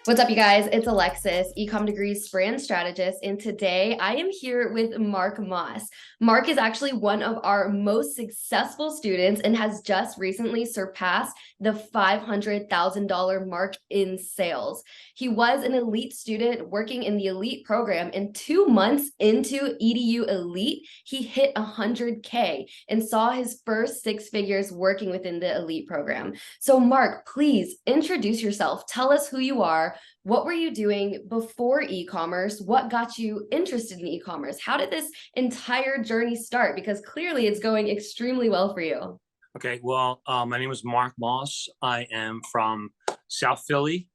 What's up, you guys? It's Alexis, Ecom Degrees brand strategist, and today I am here with Mark Moss. Mark is actually one of our most successful students and has just recently surpassed the $500,000 mark in sales. He was an elite student working in the elite program, and 2 months into EDU Elite, he hit 100K and saw his first six figures working within the elite program. So Mark, please introduce yourself. Tell us who you are. What were you doing before e-commerce? What got you interested in e-commerce? How did this entire journey start? Because clearly it's going extremely well for you. Okay, well, my name is Mark Moss. I am from South Philly.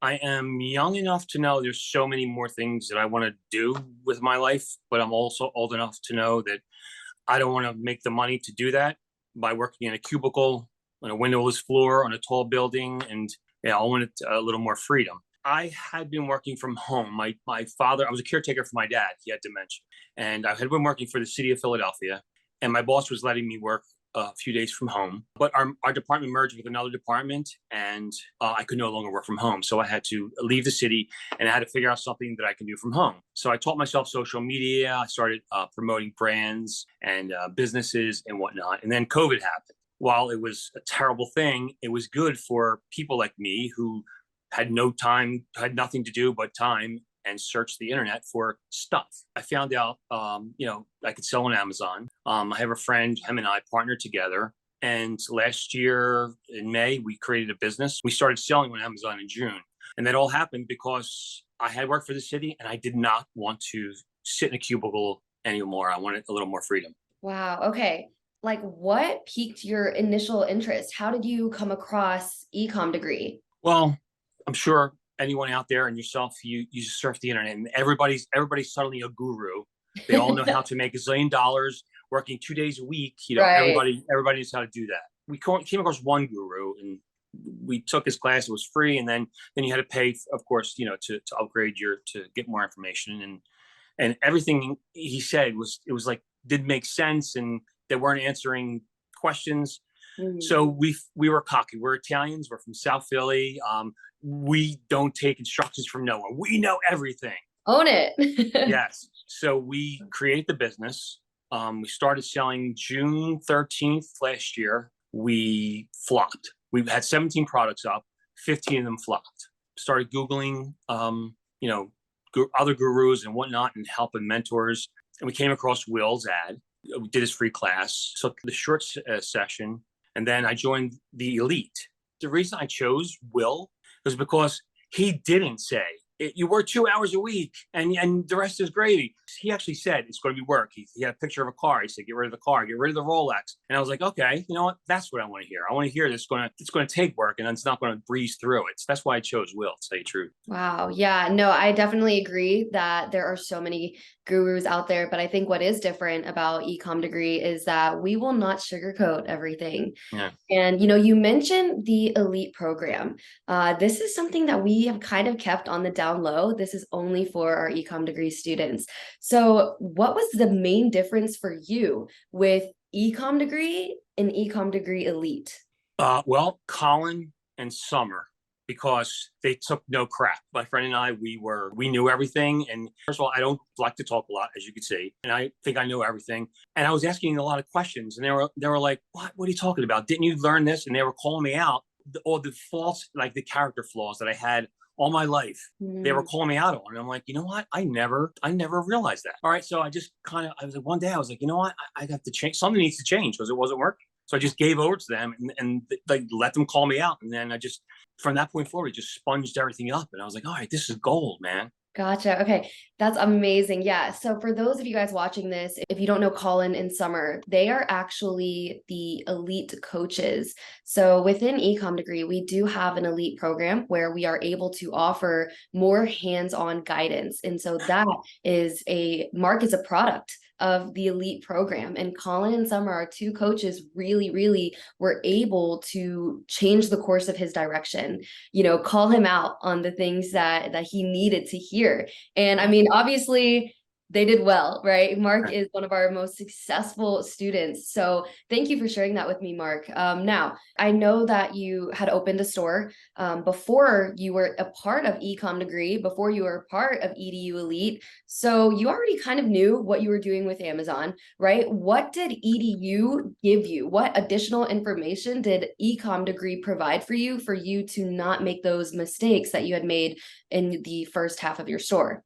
I am young enough to know there's so many more things that I want to do with my life, but I'm also old enough to know that I don't want to make the money to do that by working in a cubicle, on a windowless floor, on a tall building, and I wanted a little more freedom. I had been working from home. My father, I was a caretaker for my dad. He had dementia. And I had been working for the city of Philadelphia. And my boss was letting me work a few days from home. But our department merged with another department, and I could no longer work from home. So I had to leave the city, and I had to figure out something that I can do from home. So I taught myself social media. I started promoting brands and businesses and whatnot. And then COVID happened. While it was a terrible thing, it was good for people like me who had no time, had nothing to do but time, and search the internet for stuff. I found out, I could sell on Amazon. I have a friend, him and I partnered together. And last year in May, we created a business. We started selling on Amazon in June. And that all happened because I had worked for the city and I did not want to sit in a cubicle anymore. I wanted a little more freedom. Wow. Okay. Like, what piqued your initial interest? How did you come across ecom degree? Well, I'm sure anyone out there and yourself, you surf the internet and everybody's suddenly a guru. They all know how to make $1 zillion working 2 days a week. Right. Everybody knows how to do that. We came across one guru and we took his class. It was free, and then you had to pay, of course, to upgrade to get more information, and everything he said was like did make sense, and they weren't answering questions. So we were cocky. We're Italians. We're from South Philly. We don't take instructions from no one. We know everything. Own it. Yes. So we created the business. We started selling June 13th last year. We flopped. We had 17 products up. 15 of them flopped. Started Googling, other gurus and whatnot, and helping mentors. And we came across Will's ad. We did his free class. So the short session. And then I joined the elite. The reason I chose Will was because he didn't say, you work 2 hours a week and the rest is gravy. He actually said it's going to be work. He had a picture of a car. He said, get rid of the car, get rid of the Rolex. And I was like, okay, you know what? That's what I want to hear. I want to hear it's going to take work, and it's not going to breeze through it. So that's why I chose Will, to tell you the truth. Wow. Yeah, no, I definitely agree that there are so many gurus out there, but I think what is different about ecom degree is that we will not sugarcoat everything. Yeah. And, you mentioned the elite program. This is something that we have kind of kept on the down low. This is only for our ecom degree students. So what was the main difference for you with ecom degree and ecom degree elite? Well, Colin and Summer, because they took no crap. My friend and I, we knew everything. And first of all, I don't like to talk a lot, as you can see, and I think I know everything. And I was asking a lot of questions, and they were like, "What are you talking about? Didn't you learn this?" And they were calling me out all the false, like the character flaws that I had all my life. They were calling me out on, and I'm like, you know what? I never realized that. All right, so I was like, one day I was like, you know what? I got to change. Something needs to change because it wasn't working. So I just gave over to them and like let them call me out. And then from that point forward, just sponged everything up. And I was like, all right, this is gold, man. Gotcha. Okay. That's amazing. Yeah. So for those of you guys watching this, if you don't know Colin and Summer, they are actually the elite coaches. So within ecom degree, we do have an elite program where we are able to offer more hands-on guidance. And so that is Mark is a product of the elite program, and Colin and Summer, our two coaches, really were able to change the course of his direction, call him out on the things that he needed to hear. And I mean, obviously they did well, right? Mark is one of our most successful students. So thank you for sharing that with me, Mark. Now, I know that you had opened a store before you were a part of Ecom Degree, before you were a part of EDU Elite. So you already kind of knew what you were doing with Amazon, right? What did EDU give you? What additional information did Ecom Degree provide for you to not make those mistakes that you had made in the first half of your store?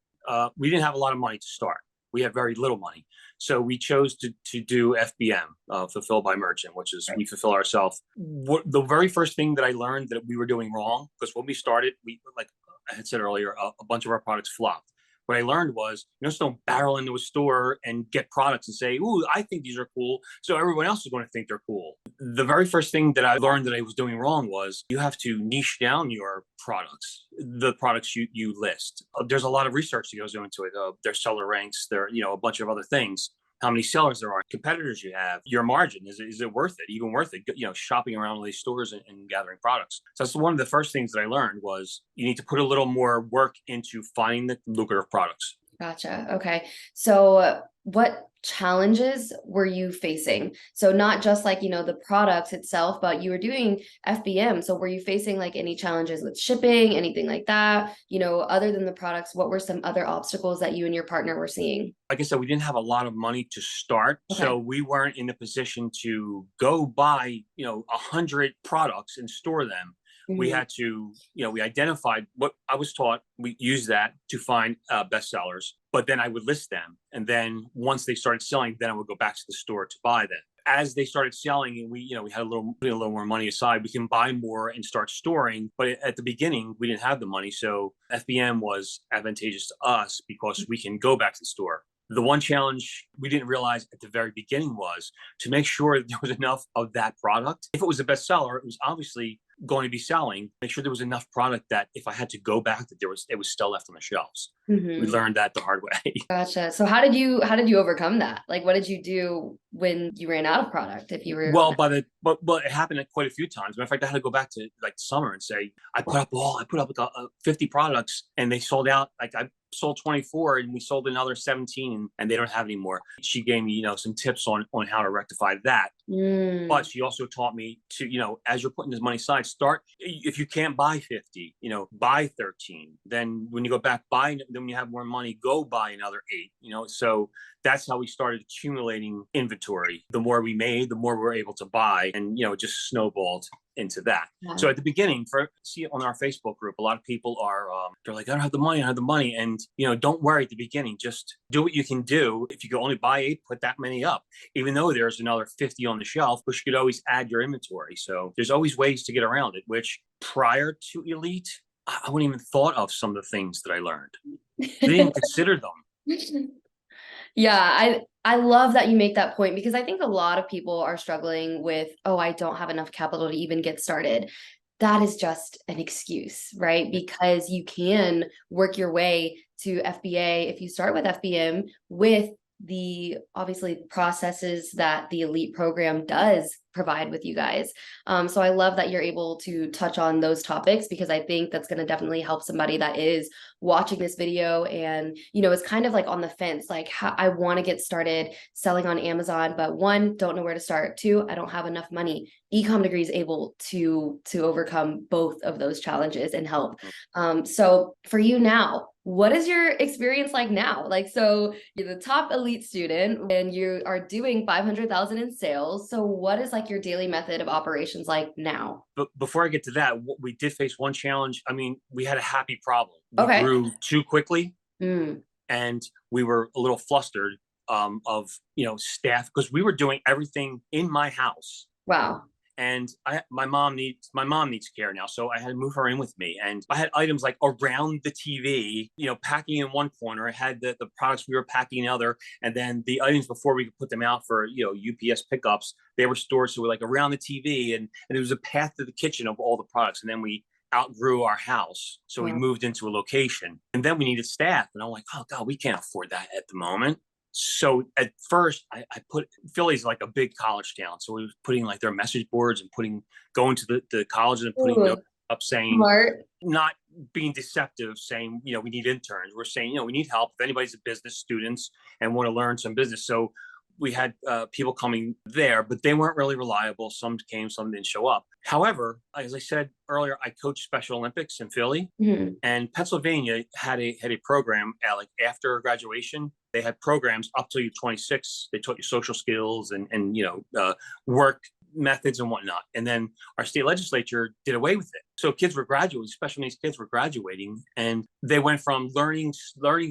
We didn't have a lot of money to start. We had very little money. So we chose to do FBM, fulfilled by merchant, which is we fulfill ourselves. The very first thing that I learned that we were doing wrong, because when we started, like I had said earlier, a bunch of our products flopped. What I learned was, just don't barrel into a store and get products and say, "Ooh, I think these are cool," so everyone else is going to think they're cool. The very first thing that I learned that I was doing wrong was you have to niche down your products, the products you list. There's a lot of research that goes into it. Their seller ranks, there, a bunch of other things. How many sellers there are, competitors you have, your margin, is it worth it, even worth it, shopping around all these stores and gathering products. So that's one of the first things that I learned was you need to put a little more work into finding the lucrative products. Gotcha. Okay. So what challenges were you facing? So not just like, the products itself, but you were doing FBM. So were you facing like any challenges with shipping, anything like that? Other than the products, what were some other obstacles that you and your partner were seeing? Like I said, we didn't have a lot of money to start. Okay. So we weren't in a position to go buy, 100 products and store them. We had to, we identified what I was taught. We used that to find bestsellers, but then I would list them. And then once they started selling, then I would go back to the store to buy them. As they started selling and we had a little more money aside, we can buy more and start storing. But at the beginning, we didn't have the money. So FBM was advantageous to us because we can go back to the store. The one challenge we didn't realize at the very beginning was to make sure that there was enough of that product. If it was a bestseller, it was obviously going to be selling. Make sure there was enough product that if I had to go back, that it was still left on the shelves. We learned that the hard way. Gotcha. So how did you overcome that? Like, what did you do when you ran out of product? If you were but it happened quite a few times. Matter of fact, I had to go back to like summer and say I put up like 50 products and they sold out. Like I sold 24 and we sold another 17 and they don't have any more. She gave me some tips on how to rectify that. But she also taught me to as you're putting this money aside, start, if you can't buy 50, buy 13. Then when you go back, then when you have more money, go buy another 8. So that's how we started accumulating inventory. The more we made, the more we were able to buy, and it just snowballed into that. Yeah. So at the beginning, see it on our Facebook group, a lot of people are they're like, I don't have the money, and don't worry at the beginning, just do what you can do. If you can only buy 8, put that many up, even though there's another 50 on the shelf, but you could always add your inventory. So there's always ways to get around it, which prior to Elite, I wouldn't even thought of some of the things that I learned. Didn't even consider them. Yeah, I love that you make that point, because I think a lot of people are struggling with, oh, I don't have enough capital to even get started. That is just an excuse, right? Because you can work your way to FBA if you start with FBM with the obviously processes that the Elite program does provide with you guys. So I love that you're able to touch on those topics, because I think that's going to definitely help somebody that is watching this video and, is kind of like on the fence, like how I want to get started selling on Amazon, but 1, don't know where to start. 2, I don't have enough money. Ecom Degree is able to overcome both of those challenges and help. So for you now, what is your experience like now? Like, so you're the top Elite student and you are doing 500,000 in sales. So what is like your daily method of operations like now? But before I get to that, we did face one challenge. I mean, we had a happy problem. We grew too quickly and we were a little flustered of, staff, because we were doing everything in my house. Wow. And my mom needs care now. So I had to move her in with me. And I had items like around the TV, packing in one corner. I had the products we were packing in the other. And then the items before we could put them out for, UPS pickups, they were stored. So we're like around the TV and there was a path to the kitchen of all the products. And then we outgrew our house. So we moved into a location and then we needed staff. And I'm like, oh God, we can't afford that at the moment. So at first I put, Philly's like a big college town. So we were putting like their message boards and going to the colleges and putting notes up saying, not being deceptive, saying, we need interns. We're saying, we need help. If anybody's a business students and want to learn some business. So we had people coming there, but they weren't really reliable. Some came, some didn't show up. However, as I said earlier, I coached Special Olympics in Philly, and Pennsylvania had a program like after graduation. They had programs up till you're 26. They taught you social skills and work methods and whatnot. And then our state legislature did away with it. So kids were graduating, special needs kids were graduating, and they went from learning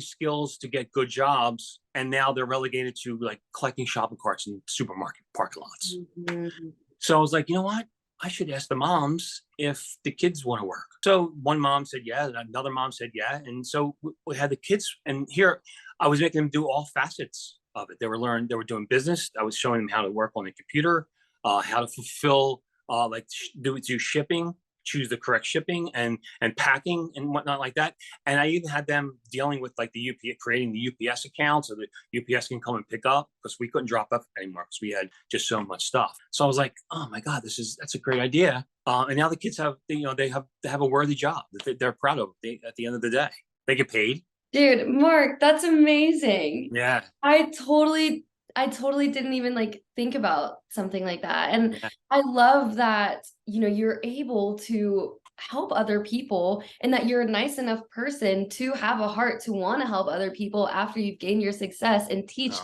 skills to get good jobs, and now they're relegated to like collecting shopping carts in supermarket parking lots. So I was like, you know what? I should ask the moms if the kids want to work. So one mom said yeah, and another mom said yeah. And so we had the kids, and here I was making them do all facets of it. They were doing business. I was showing them how to work on the computer, how to fulfill, do shipping, choose the correct shipping and packing and whatnot like that. And I even had them dealing with like the UPS, creating the UPS accounts, so the UPS can come and pick up, because we couldn't drop up anymore because we had just so much stuff. So I was like, oh my God, that's a great idea. And now the kids have, they have a worthy job that they're proud of. At the end of the day, they get paid. Dude, Mark, that's amazing. Yeah. I totally didn't even like think about something like that. And I love that, you're able to help other people, and that you're a nice enough person to have a heart to want to help other people after you've gained your success and teach,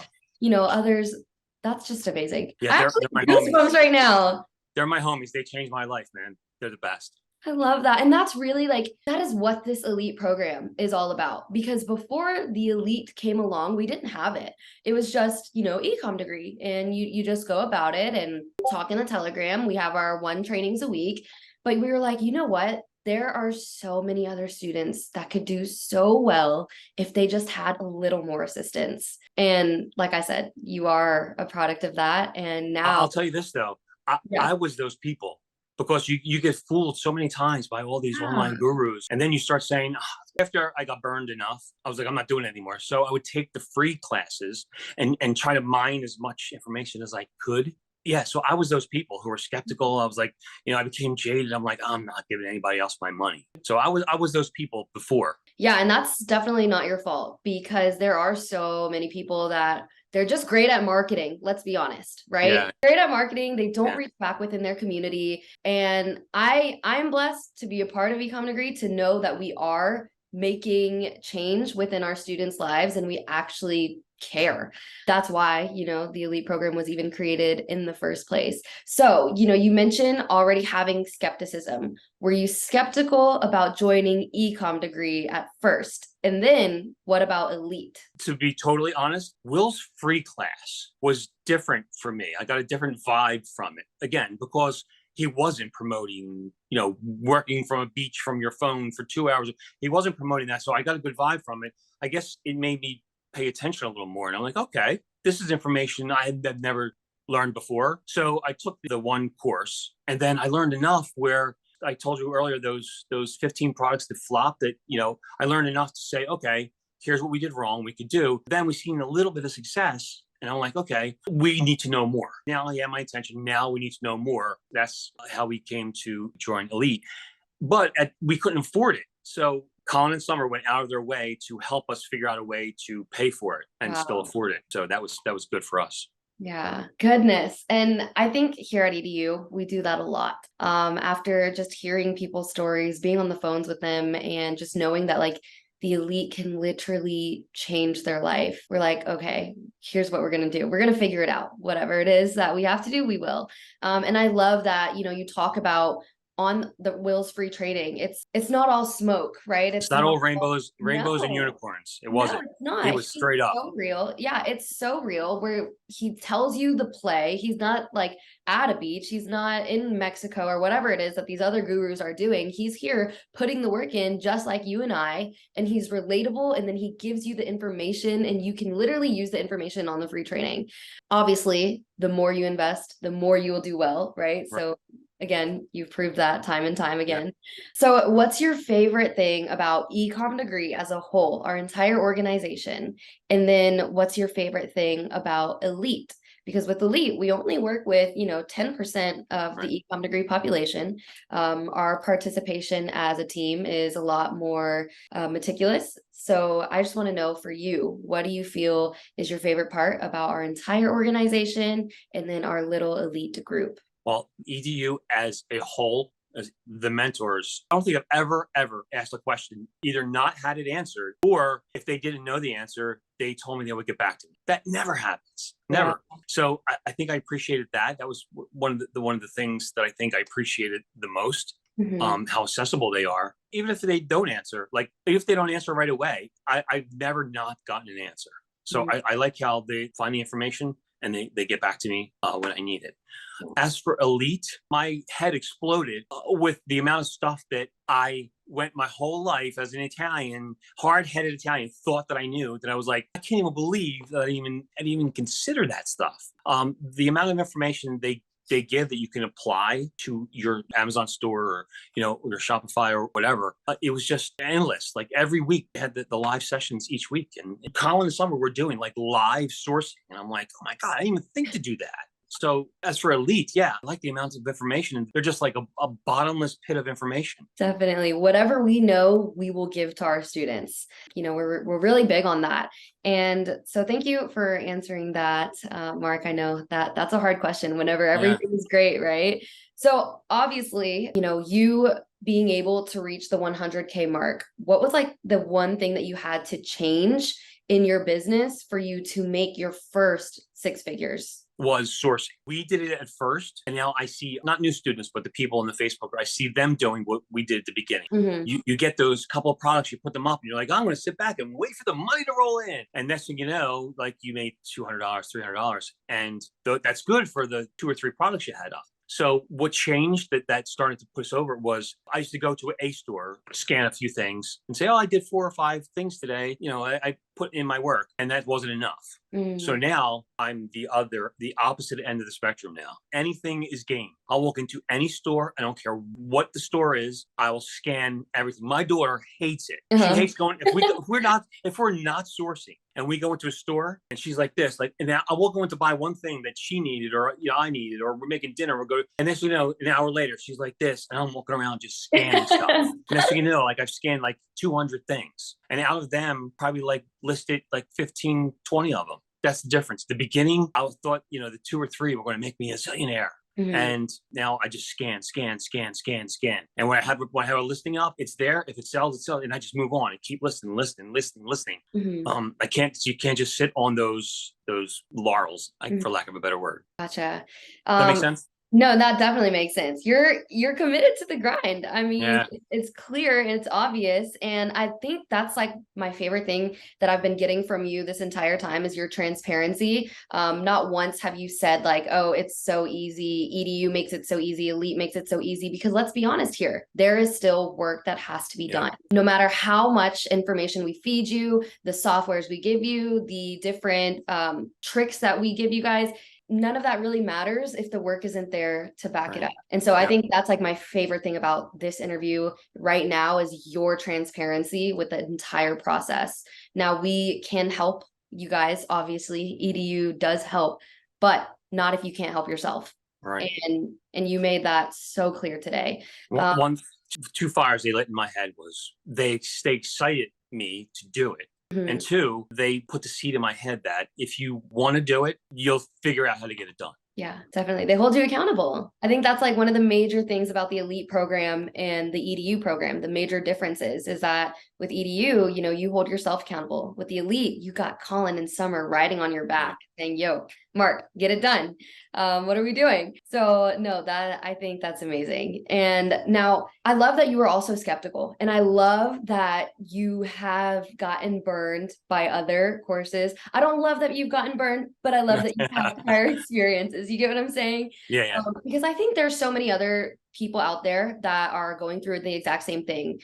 others. That's just amazing. Yeah, I actually have goosebumps right now. They're my homies. They changed my life, man. They're the best. I love that. And that's really that is what this elite program is all about. Because before the elite came along, we didn't have it. It was just, ecom degree, and you just go about it and talk in the Telegram. We have our 1 trainings a week, but we were like, you know what? There are so many other students that could do so well if they just had a little more assistance. And like I said, you are a product of that. And now I'll tell you this though. I was those people. Because you get fooled so many times by all these online gurus. And then you start saying, after I got burned enough, I was like, I'm not doing it anymore. So I would take the free classes and try to mine as much information as I could. Yeah, so I was those people who were skeptical. I was like, I became jaded. I'm like, I'm not giving anybody else my money. So I was those people before. Yeah, and that's definitely not your fault, because there are so many people that they're just great at marketing. Let's be honest, right? Yeah. Great at marketing. They don't reach back within their community. And I'm blessed to be a part of Ecom Degree, to know that we are making change within our students' lives, and we actually care. That's why, the elite program was even created in the first place. So, you mentioned already having skepticism. Were you skeptical about joining Ecom Degree at first? And then what about elite? To be totally honest, Will's free class was different for me. I got a different vibe from it. Again, because he wasn't promoting, working from a beach from your phone for 2 hours. He wasn't promoting that. So I got a good vibe from it. I guess it made me pay attention a little more. And I'm like, okay, this is information I had never learned before. So I took the 1 course, and then I learned enough where I told you earlier, those 15 products that flopped, that, I learned enough to say, okay, here's what we did wrong, we could do. Then we've seen a little bit of success. And I'm like, okay, we need to know more. Now I have my attention. Now we need to know more. That's how we came to join Elite. But we couldn't afford it. So Colin and Summer went out of their way to help us figure out a way to pay for it and still afford it. So that was good for us. Yeah, goodness. And I think here at EDU, we do that a lot. After just hearing people's stories, being on the phones with them, and just knowing that the elite can literally change their life. We're like, okay, here's what we're going to do. We're going to figure it out. Whatever it is that we have to do, we will. And I love that, you talk about on the Will's free trading. It's not all smoke, right? It's not all rainbows and unicorns. It wasn't. No, it's not. It was straight up. So real. Yeah, it's so real, where he tells you the play. He's not at a beach. He's not in Mexico or whatever it is that these other gurus are doing. He's here putting the work in, just like you and I, and he's relatable. And then he gives you the information, and you can literally use the information on the free training. Obviously, the more you invest, the more you will do well, right? So again, you've proved that time and time again. Yeah. So what's your favorite thing about Ecom Degree as a whole, our entire organization? And then what's your favorite thing about Elite? because with elite, we only work with, 10% of the ecom degree population. Our participation as a team is a lot more meticulous. So I just want to know, for you, what do you feel is your favorite part about our entire organization and then our little elite group? Well, EDU as a whole, as the mentors, I don't think I've ever asked a question, either not had it answered, or if they didn't know the answer, they told me they would get back to me. That never happens. Never. Yeah. So I think I appreciated that. That was one of the things that I think I appreciated the most. Mhm. How accessible they are, even if they don't answer. Like if they don't answer right away, I've never not gotten an answer. So Mhm. I like how they find the information and they get back to me when I need it. As for elite, my head exploded with the amount of stuff that I went my whole life as an Italian, hard-headed Italian, thought that I knew, that I was like, I can't even believe that I even consider that stuff. The amount of information they give that you can apply to your Amazon store, or your Shopify or whatever, it was just endless. Like every week they had the live sessions each week, and Colin and Summer were doing like live sourcing, and I'm like, oh my god, I didn't even think to do that. So as for elite, yeah, I like the amounts of information, and they're just like a bottomless pit of information. Definitely. Whatever we know, we will give to our students. We're really big on that. And so thank you for answering that, Mark. I know that that's a hard question whenever Yeah. everything's great, right? So obviously, you being able to reach the 100K mark, what was like the one thing that you had to change in your business for you to make your first six figures? Was sourcing. We did it at first, and now I see not new students, but the people in the Facebook group. I see them doing what we did at the beginning. Mhm. You get those couple of products, you put them up, and you're like, I'm going to sit back and wait for the money to roll in. And next thing you know, like you made $200, $300, and that's good for the 2 or 3 products you had up. So what changed that started to push over was I used to go to a store, scan a few things, and say, oh, I did 4 or 5 things today. I put in my work, and that wasn't enough. So now I'm the opposite end of the spectrum now. Anything is game. I'll walk into any store. I don't care what the store is. I will scan everything. My daughter hates it. She Uh-huh. hates going, if we're not sourcing and we go into a store and she's like this, like, and now I will go in to buy one thing that she needed, or I needed, or we're making dinner, and then an hour later, she's like this, and I'm walking around just scanning stuff. And next thing you know, like I've scanned like 200 things, and out of them, probably like listed like 15, 20 of them. That's the difference. The beginning, I thought, the 2 or 3 were going to make me a zillionaire. Mhm. And now I just scan. And when I have a listing up, it's there. If it sells, it sells. And I just move on and keep listening. Mhm. You can't just sit on those laurels, like, Mhm. for lack of a better word. Gotcha. That makes sense? No, that definitely makes sense. You're committed to the grind. I mean, Yeah. it's clear, it's obvious, and I think that's like my favorite thing that I've been getting from you this entire time is your transparency. Not once have you said like, "Oh, it's so easy. EDU makes it so easy. Elite makes it so easy." Because let's be honest here, there is still work that has to be Yeah. done. No matter how much information we feed you, the softwares we give you, the different tricks that we give you guys, none of that really matters if the work isn't there to back it Right. up. And so I Yeah. think that's like my favorite thing about this interview right now is your transparency with the entire process. Now we can help you guys, obviously, EDU does help, but not if you can't help yourself. Right. And you made that so clear today. One, 2 fires they lit in my head was they excited me to do it. And Mhm. 2, they put the seed in my head that if you want to do it, you'll figure out how to get it done. Yeah, definitely. They hold you accountable. I think that's like one of the major things about the elite program and the EDU program. The major differences is that with EDU, you hold yourself accountable. With the elite, you got Colin and Summer riding on your back saying, yo, Mark, get it done. What are we doing? So no, I think that's amazing. And now I love that you were also skeptical. And I love that you have gotten burned by other courses. I don't love that you've gotten burned, but I love that you have prior experiences. You get what I'm saying? Yeah. Because I think there's so many other people out there that are going through the exact same thing.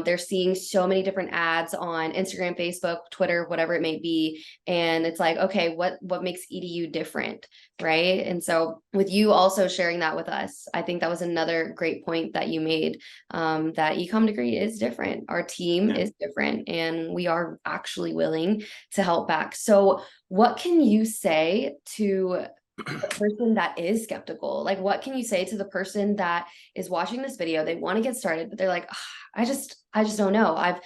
They're seeing so many different ads on Instagram, Facebook, Twitter, whatever it may be. And it's like, okay, what makes EDU different? Right. And so with you also sharing that with us, I think that was another great point that you made, that ecom degree is different. Our team is different, and we are actually willing to help back. So what can you say to the person that is skeptical? Like, what can you say to the person that is watching this video? They want to get started, but they're like, "Ugh, I just don't know.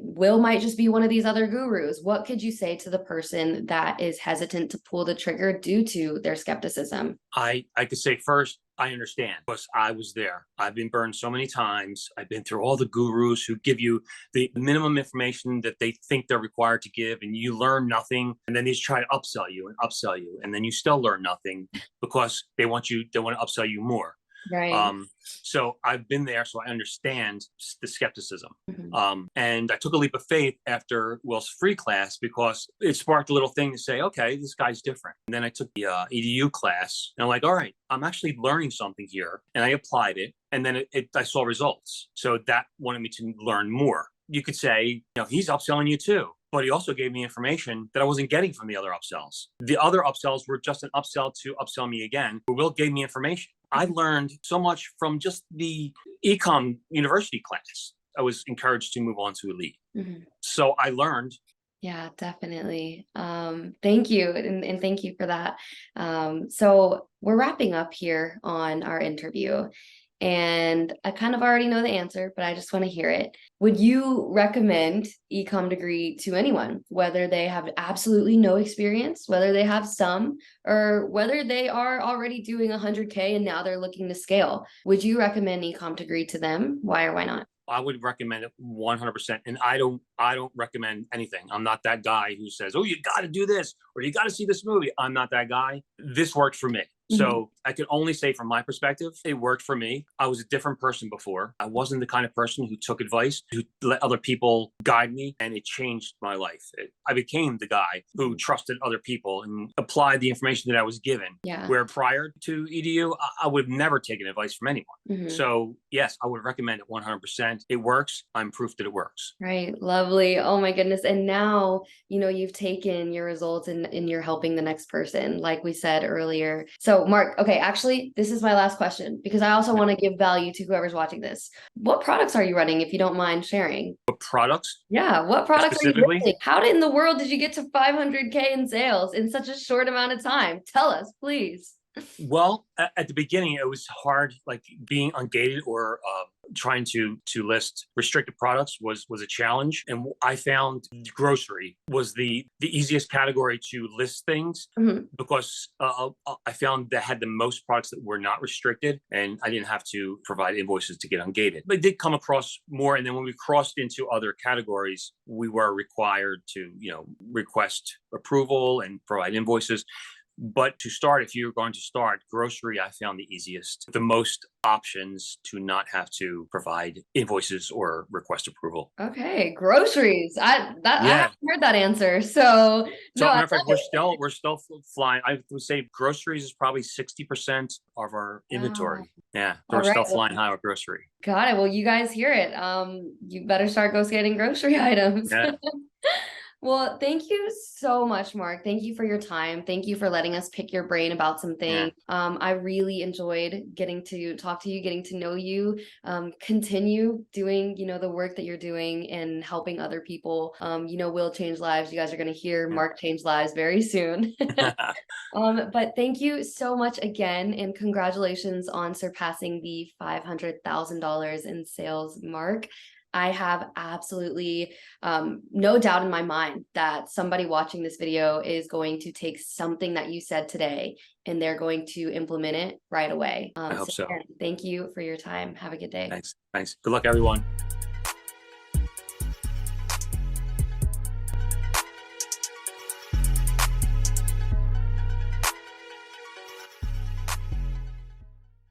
Will might just be one of these other gurus." What could you say to the person that is hesitant to pull the trigger due to their skepticism? I could say first, I understand because I was there. I've been burned so many times. I've been through all the gurus who give you the minimum information that they think they're required to give, and you learn nothing. And then they just try to upsell you, and then you still learn nothing because they want to upsell you more. Right. So I've been there, so I understand the skepticism. Mhm. And I took a leap of faith after Will's free class because it sparked a little thing to say, okay, this guy's different. And then I took the EDU class, and I'm like, all right, I'm actually learning something here, and I applied it, and then I saw results. So that wanted me to learn more. You could say, he's upselling you too. But he also gave me information that I wasn't getting from the other upsells. The other upsells were just an upsell to upsell me again. But Will gave me information. I learned so much from just the Ecom university class. I was encouraged to move on to Elite. Mhm. So I learned. Yeah, definitely. Thank you. And thank you for that. So we're wrapping up here on our interview. And I kind of already know the answer, but I just want to hear it. Would you recommend ecom degree to anyone, whether they have absolutely no experience, whether they have some, or whether they are already doing 100K and now they're looking to scale? Would you recommend ecom degree to them? Why or why not? I would recommend it 100%. And I don't recommend anything. I'm not that guy who says, "Oh, you got to do this," or "You got to see this movie." I'm not that guy. This worked for me. Mhm. So I can only say from my perspective, it worked for me. I was a different person before. I wasn't the kind of person who took advice, who let other people guide me, and it changed my life. I became the guy who trusted other people and applied the information that I was given. Yeah. Where prior to EDU, I would have never taken advice from anyone. Mhm. So yes, I would recommend it 100%. It works. I'm proof that it works. Right. Lovely. Oh my goodness. And now, you've taken your results and you're helping the next person, like we said earlier. So, Mark, okay, actually, this is my last question because I also want to give value to whoever's watching this. What products are you running, if you don't mind sharing? What products Yeah, what products are you specifically? building? How in the world did you get to 500K in sales in such a short amount of time? Tell us, please. Well, at the beginning, it was hard, like being ungated or trying to list restricted products was a challenge. And I found grocery was the easiest category to list things Mhm. because I found that had the most products that were not restricted, and I didn't have to provide invoices to get ungated. But I did come across more, and then when we crossed into other categories, we were required to request approval and provide invoices. But to start, if you're going to start grocery, I found the easiest, the most options to not have to provide invoices or request approval. Okay, groceries. I Yeah. haven't heard that answer. So So, no, I matter of fact, love it. we're still flying. I would say groceries is probably 60% of our Wow. inventory. Yeah, so All we're right. still Well, flying high with grocery. got it. Well, you guys hear it. You better start getting grocery items. Yeah, Well, thank you so much, Mark. Thank you for your time. Thank you for letting us pick your brain about some yeah. things. I really enjoyed getting to talk to you, getting to know you. Continue doing, the work that you're doing and helping other people. Will change lives. You guys are going to hear Yeah. Mark change lives very soon. But thank you so much again, and congratulations on surpassing the $500,000 in sales mark. I have absolutely no doubt in my mind that somebody watching this video is going to take something that you said today and they're going to implement it right away. I hope so. Again, thank you for your time. Have a good day. Thanks. Good luck, everyone.